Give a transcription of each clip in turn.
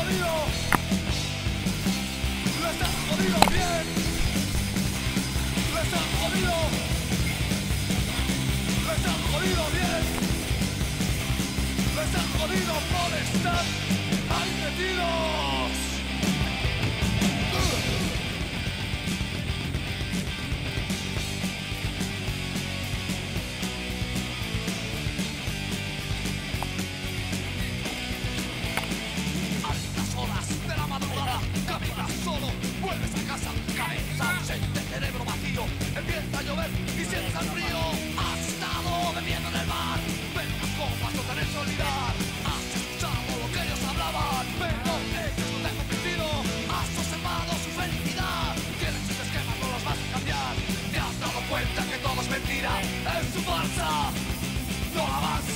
jodido. Les has jodido bien. Les has jodido. Les has jodido bien. Les has jodido por estar ahí metidos. Caminas solo, vuelves a casa, cabeza ausente, cerebro vacío. Empieza a llover y sientes el frío. Has estado bebiendo en el bar, pero las copas no te han hecho olvidar. Has escuchado lo que ellos hablaban, pero ellos no te han comprendido. Has observado su felicidad, tienes sus esquemas, no los vas a cambiar. Te has dado cuenta que todo es mentira, es su farsa. No la vas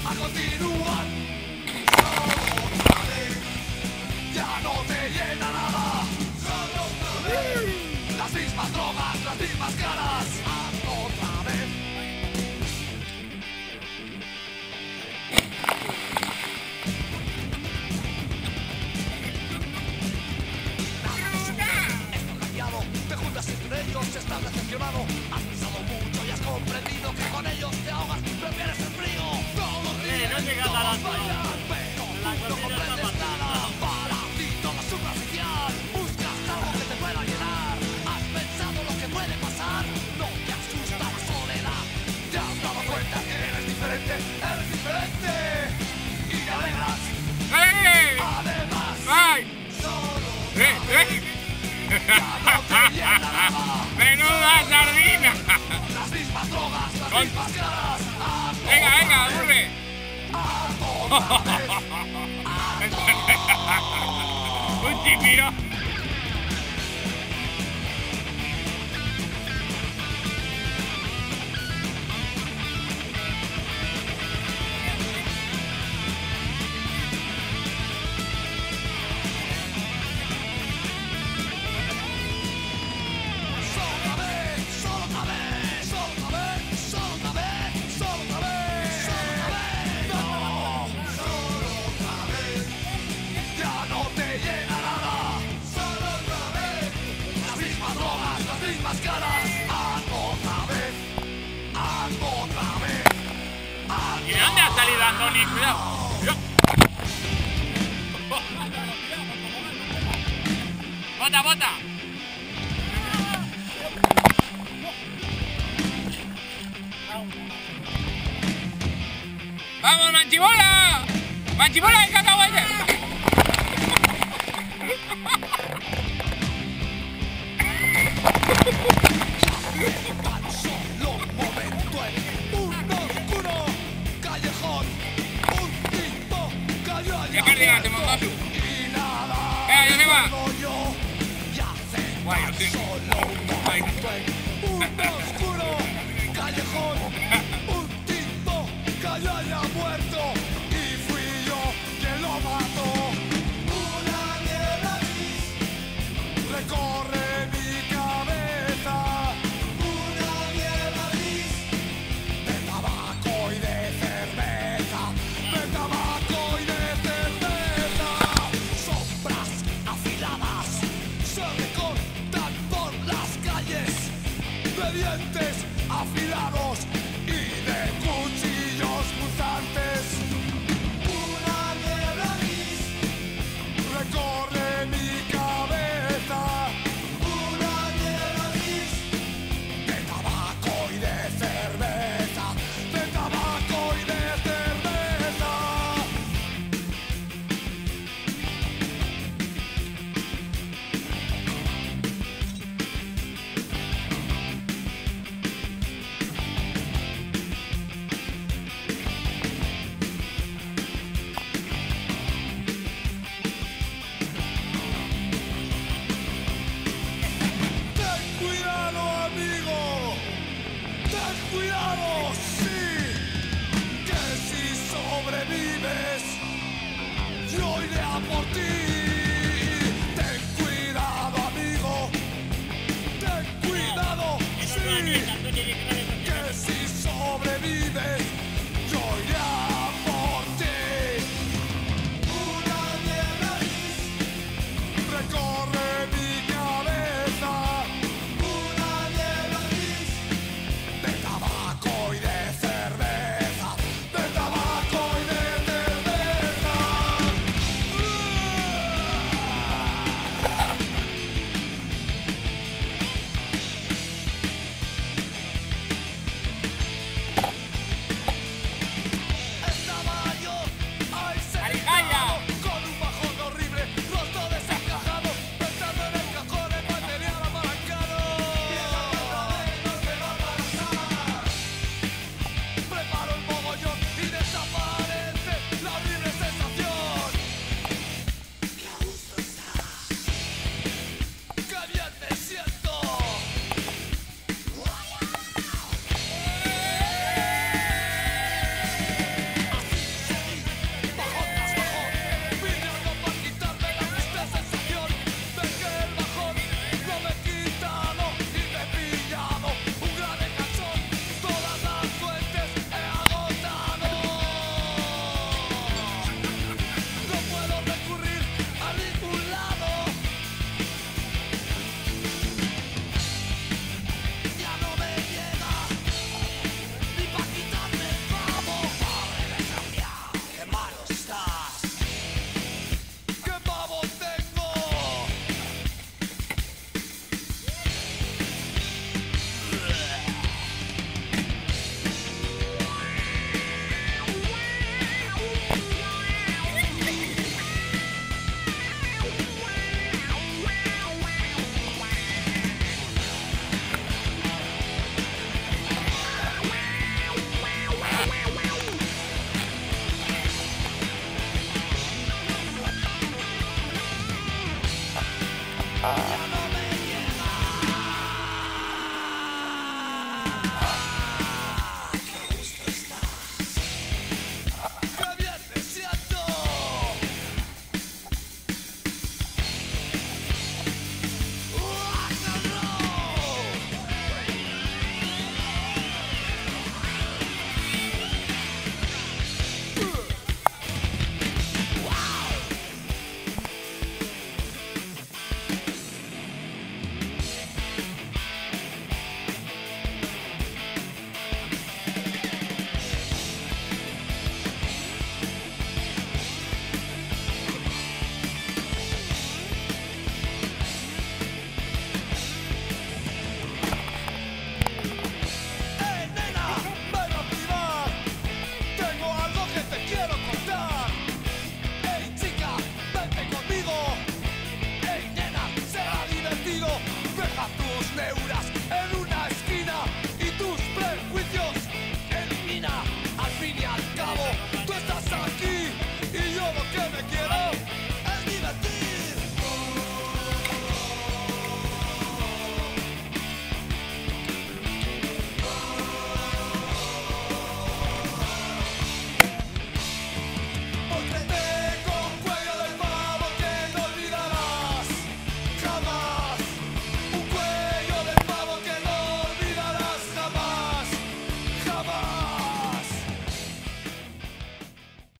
a continuar. Ya no te llena nada. Solo otra vez. Las mismas drogas, las mismas caras. Otra vez. Esto ha cambiado. Te juntas entre ellos, estás decepcionado. Has pensado mucho y has comprendido que con ellos te ahogas. Prefieres el frío. Todos ríen, no llegas a todos la bailan, pero tú no comprendes nada. Superficial, buscas algo que te pueda llenar. Has pensado lo que puede pasar. No te asusta la soledad. Te has dado cuenta que eres diferente. Y te alegras. Además, solo ya no te llena nada. ¡Menuda sardina! Las mismas drogas, las mismas caras. Venga, aburre. Un chipiro. ¿Y de dónde ha salido Andoni? Cuidado. ¡Bota, bota! ¡Vamos, Manchibola! ¡Manchibola de cacahuete! Solo un momento en un oscuro callejón. Un tipo cayó allá. ¡Qué pérdida, te montas! Y nada. ¡Venga, ya se va! Yo y hace Guay, sí. solo un momento en un oscuro callejón.